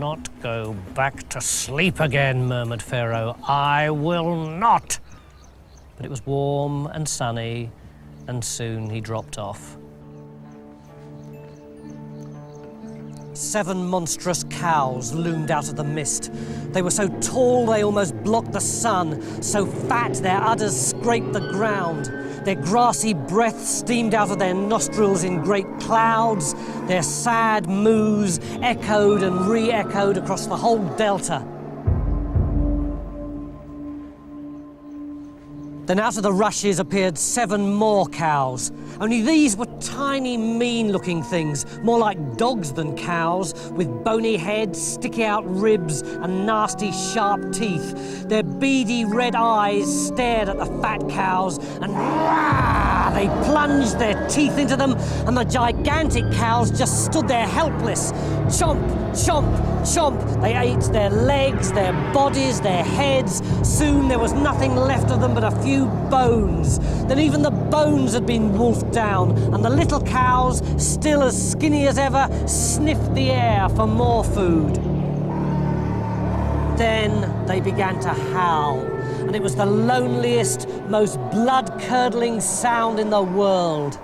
not go back to sleep again, murmured Pharaoh. I will not. But it was warm and sunny, and soon he dropped off. 7 monstrous cows loomed out of the mist. They were so tall they almost blocked the sun, so fat their udders scraped the ground. Their grassy breath steamed out of their nostrils in great clouds. Their sad moos echoed and re-echoed across the whole delta. Then out of the rushes appeared 7 more cows. Only these were tiny, mean-looking things, more like dogs than cows, with bony heads, sticky-out ribs, and nasty, sharp teeth. Their beady red eyes stared at the fat cows, and rah, they plunged their teeth into them, and the gigantic cows just stood there helpless. Chomp, chomp, chomp. They ate their legs, their bodies, their heads. Soon there was nothing left of them but a few bones. Then even the bones had been wolfed down, and the little cows, still as skinny as ever, sniffed the air for more food. Then they began to howl, and it was the loneliest, most blood-curdling sound in the world.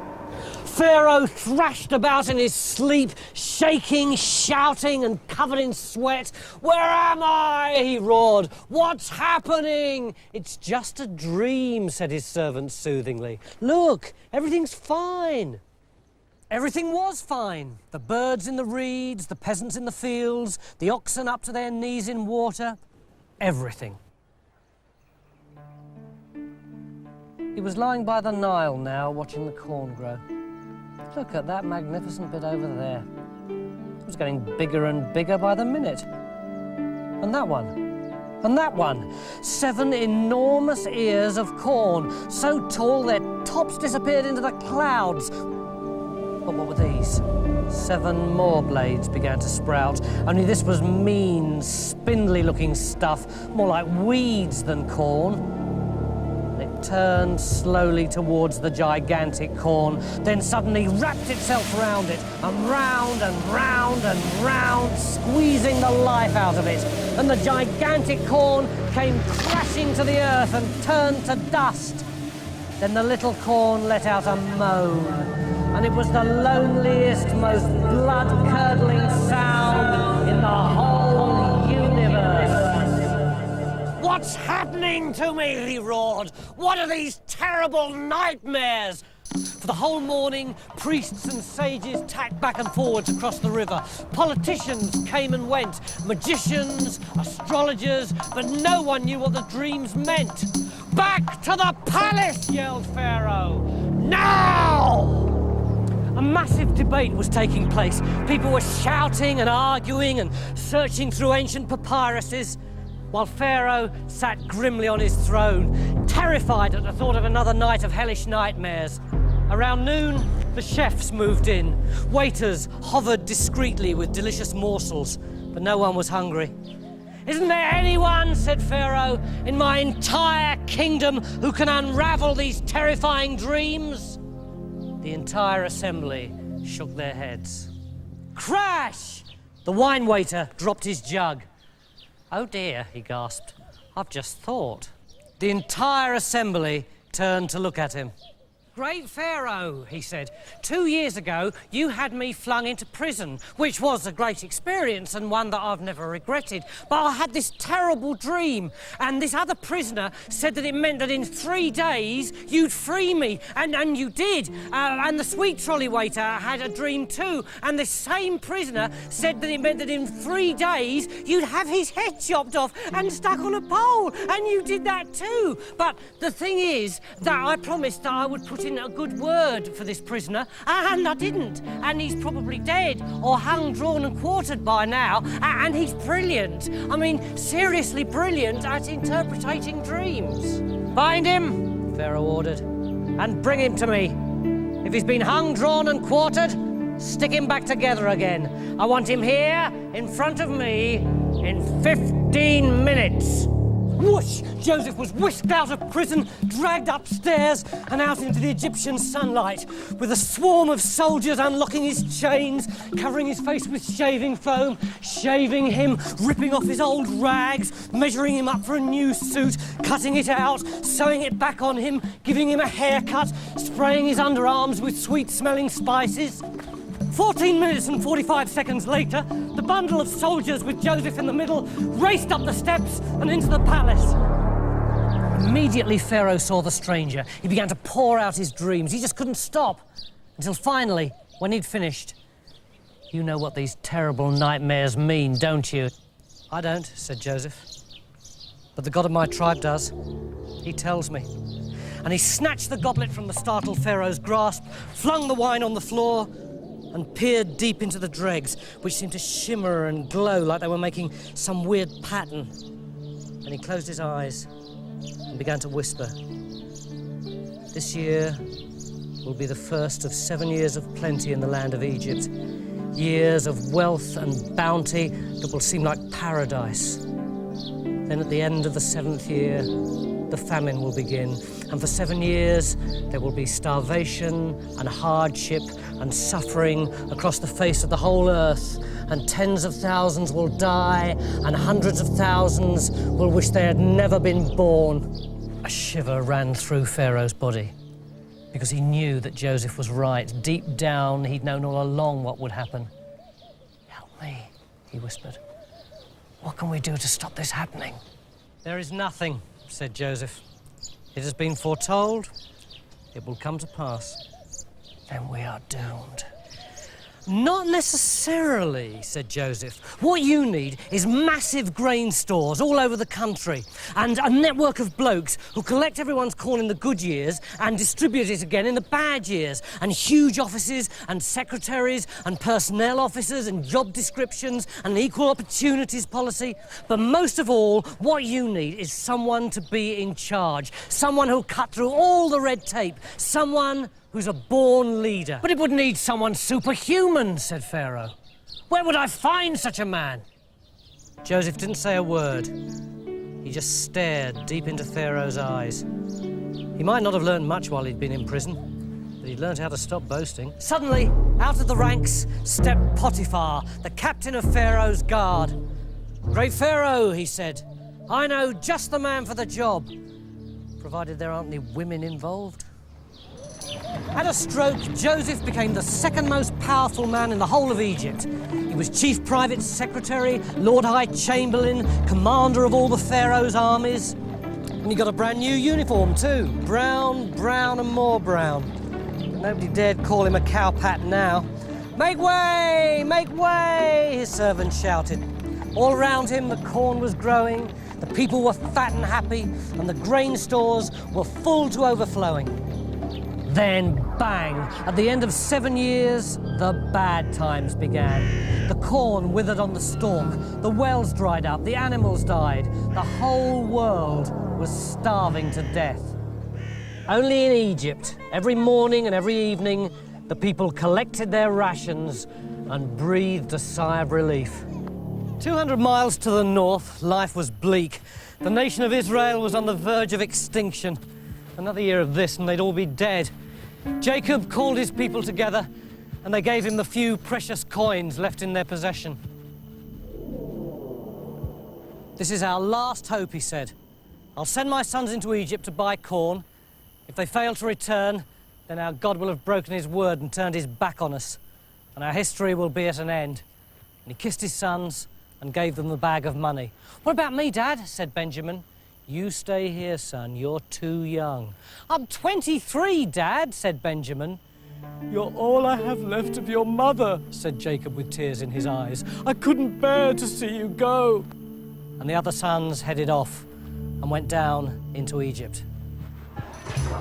Pharaoh thrashed about in his sleep, shaking, shouting, and covered in sweat. "Where am I?" he roared. "What's happening?" "It's just a dream," said his servant soothingly. "Look, everything's fine." Everything was fine. The birds in the reeds, the peasants in the fields, the oxen up to their knees in water. Everything. He was lying by the Nile now, watching the corn grow. Look at that magnificent bit over there. It was getting bigger and bigger by the minute. And that one. And that one. 7 enormous ears of corn, so tall their tops disappeared into the clouds. But what were these? 7 more blades began to sprout, only this was mean, spindly-looking stuff, more like weeds than corn. It turned slowly towards the gigantic corn, then suddenly wrapped itself round it, and round and round and round, squeezing the life out of it. And the gigantic corn came crashing to the earth and turned to dust. Then the little corn let out a moan, and it was the loneliest, most blood-curdling sound in the whole universe. "What's happening to me?" he roared. "What are these terrible nightmares?" For the whole morning, priests and sages tacked back and forwards across the river. Politicians came and went, magicians, astrologers, but no one knew what the dreams meant. "Back to the palace!" yelled Pharaoh. "Now!" A massive debate was taking place. People were shouting and arguing and searching through ancient papyruses, while Pharaoh sat grimly on his throne, terrified at the thought of another night of hellish nightmares. Around noon, the chefs moved in. Waiters hovered discreetly with delicious morsels, but no one was hungry. "Isn't there anyone," said Pharaoh, "in my entire kingdom who can unravel these terrifying dreams?" The entire assembly shook their heads. Crash! The wine waiter dropped his jug. "Oh dear," he gasped. "I've just thought." The entire assembly turned to look at him. "Great Pharaoh," he said, 2 years ago you had me flung into prison, which was a great experience and one that I've never regretted. But I had this terrible dream, and this other prisoner said that it meant that in 3 days you'd free me, and you did. And the sweet trolley waiter had a dream too, and the same prisoner said that it meant that in 3 days you'd have his head chopped off and stuck on a pole, and you did that too. But the thing is that I promised that I would put in a good word for this prisoner, and I didn't, and he's probably dead or hung, drawn and quartered by now, and he's brilliant. I mean, seriously brilliant at interpreting dreams." "Find him," Pharaoh ordered, "and bring him to me. If he's been hung, drawn and quartered, stick him back together again. I want him here in front of me in 15 minutes. Whoosh! Joseph was whisked out of prison, dragged upstairs and out into the Egyptian sunlight, with a swarm of soldiers unlocking his chains, covering his face with shaving foam, shaving him, ripping off his old rags, measuring him up for a new suit, cutting it out, sewing it back on him, giving him a haircut, spraying his underarms with sweet-smelling spices. 14 minutes and 45 seconds later, the bundle of soldiers with Joseph in the middle raced up the steps and into the palace. Immediately, Pharaoh saw the stranger. He began to pour out his dreams. He just couldn't stop. Until finally, when he'd finished, "You know what these terrible nightmares mean, don't you?" "I don't," said Joseph. "But the God of my tribe does. He tells me." And he snatched the goblet from the startled Pharaoh's grasp, flung the wine on the floor, and peered deep into the dregs, which seemed to shimmer and glow like they were making some weird pattern. Then he closed his eyes and began to whisper. "This year will be the first of 7 years of plenty in the land of Egypt. Years of wealth and bounty that will seem like paradise. Then at the end of the 7th year, the famine will begin, and for 7 years there will be starvation and hardship and suffering across the face of the whole earth, and tens of thousands will die, and hundreds of thousands will wish they had never been born." A shiver ran through Pharaoh's body, because he knew that Joseph was right. Deep down, he'd known all along what would happen. "Help me," he whispered. "What can we do to stop this happening?" "There is nothing," said Joseph. "It has been foretold. It will come to pass." "Then we are doomed." "Not necessarily," said Joseph. "What you need is massive grain stores all over the country, and a network of blokes who collect everyone's corn in the good years and distribute it again in the bad years, and huge offices and secretaries and personnel officers and job descriptions and an equal opportunities policy. But most of all, what you need is someone to be in charge, someone who'll cut through all the red tape, someone who's a born leader." "But it would need someone superhuman," said Pharaoh. "Where would I find such a man?" Joseph didn't say a word. He just stared deep into Pharaoh's eyes. He might not have learned much while he'd been in prison, but he'd learned how to stop boasting. Suddenly, out of the ranks stepped Potiphar, the captain of Pharaoh's guard. "Great Pharaoh," he said, "I know just the man for the job, provided there aren't any women involved." At a stroke, Joseph became the second most powerful man in the whole of Egypt. He was chief private secretary, Lord High Chamberlain, commander of all the Pharaoh's armies. And he got a brand new uniform too. Brown, brown and more brown. But nobody dared call him a cowpat now. Make way, his servants shouted. All around him, the corn was growing, the people were fat and happy, and the grain stores were full to overflowing. Then, bang, at the end of 7 years, the bad times began. The corn withered on the stalk, the wells dried up, the animals died. The whole world was starving to death. Only in Egypt, every morning and every evening, the people collected their rations and breathed a sigh of relief. 200 miles to the north, life was bleak. The nation of Israel was on the verge of extinction. Another year of this and they'd all be dead. Jacob called his people together and they gave him the few precious coins left in their possession. "This is our last hope," he said. "I'll send my sons into Egypt to buy corn. If they fail to return, then our God will have broken his word and turned his back on us, and our history will be at an end." And he kissed his sons and gave them the bag of money. "What about me, Dad?" said Benjamin. "You stay here, son. You're too young." "I'm 23, Dad," said Benjamin. "You're all I have left of your mother," said Jacob with tears in his eyes. "I couldn't bear to see you go." And the other sons headed off and went down into Egypt.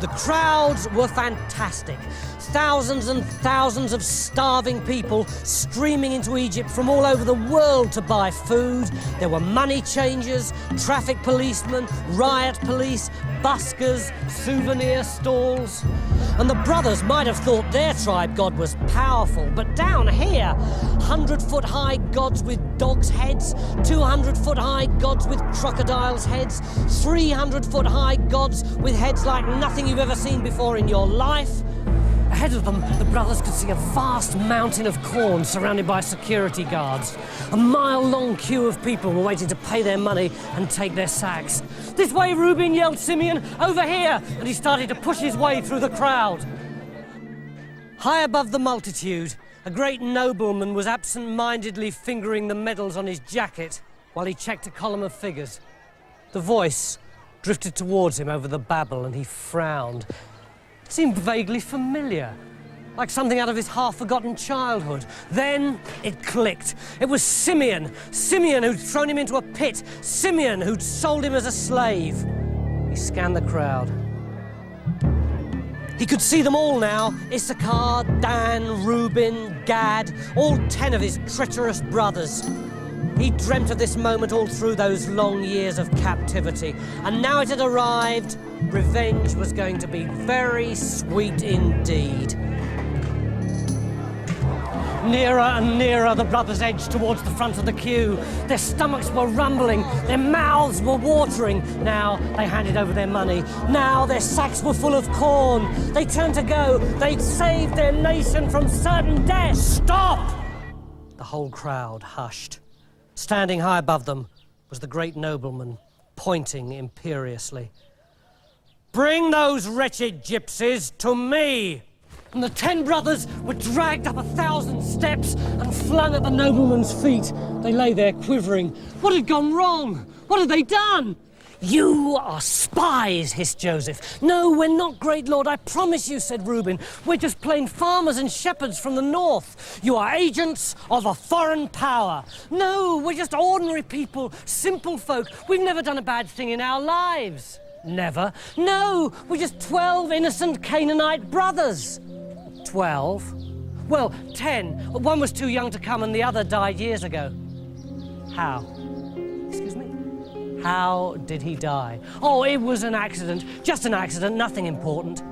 The crowds were fantastic. Thousands and thousands of starving people streaming into Egypt from all over the world to buy food. There were money changers, traffic policemen, riot police, buskers, souvenir stalls. And the brothers might have thought their tribe god was powerful, but down here, 100-foot-high gods with dogs' heads, 200-foot-high gods with crocodiles' heads, 300-foot-high gods with heads like nothing you've ever seen before in your life. Ahead of them, the brothers could see a vast mountain of corn surrounded by security guards. A mile-long queue of people were waiting to pay their money and take their sacks. "This way, Reuben," yelled Simeon, "over here!" And he started to push his way through the crowd. High above the multitude, a great nobleman was absent-mindedly fingering the medals on his jacket while he checked a column of figures. The voice drifted towards him over the babble and he frowned. It seemed vaguely familiar, like something out of his half-forgotten childhood. Then it clicked. It was Simeon. Simeon who'd thrown him into a pit. Simeon who'd sold him as a slave. He scanned the crowd. He could see them all now. Issachar, Dan, Reuben, Gad, all 10 of his treacherous brothers. He dreamt of this moment all through those long years of captivity. And now it had arrived. Revenge was going to be very sweet indeed. Nearer and nearer the brothers edged towards the front of the queue. Their stomachs were rumbling, their mouths were watering. Now they handed over their money. Now their sacks were full of corn. They turned to go. They'd saved their nation from certain death. Stop! The whole crowd hushed. Standing high above them was the great nobleman, pointing imperiously. "Bring those wretched gypsies to me!" And the 10 brothers were dragged up 1,000 steps and flung at the nobleman's feet. They lay there quivering. What had gone wrong? What had they done? "You are spies," hissed Joseph. "No, we're not, great lord, I promise you," said Reuben. "We're just plain farmers and shepherds from the north. You are agents of a foreign power." "No, we're just ordinary people, simple folk. We've never done a bad thing in our lives." "Never?" "No, we're just 12 innocent Canaanite brothers." 12? Well, 10. One was too young to come and the other died years ago. How? Excuse me? How did he die? "Oh, it was an accident. Just an accident, nothing important."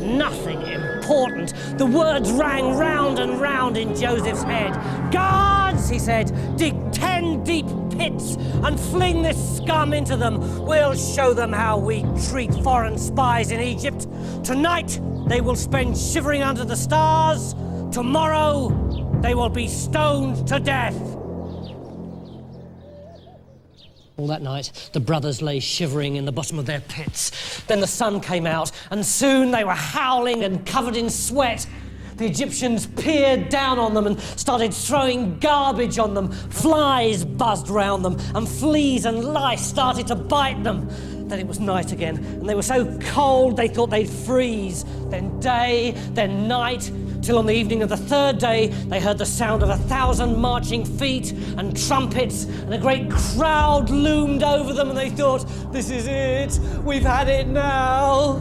Nothing important. The words rang round and round in Joseph's head. "Guards," he said, "dig 10 deep pits and fling this scum into them. We'll show them how we treat foreign spies in Egypt. Tonight, they will spend shivering under the stars. Tomorrow, they will be stoned to death." All that night, the brothers lay shivering in the bottom of their pits. Then the sun came out, and soon they were howling and covered in sweat. The Egyptians peered down on them and started throwing garbage on them. Flies buzzed round them, and fleas and lice started to bite them. Then it was night again, and they were so cold they thought they'd freeze. Then day, then night, till on the evening of the 3rd day, they heard the sound of 1,000 marching feet and trumpets, and a great crowd loomed over them, and they thought, "This is it, we've had it now."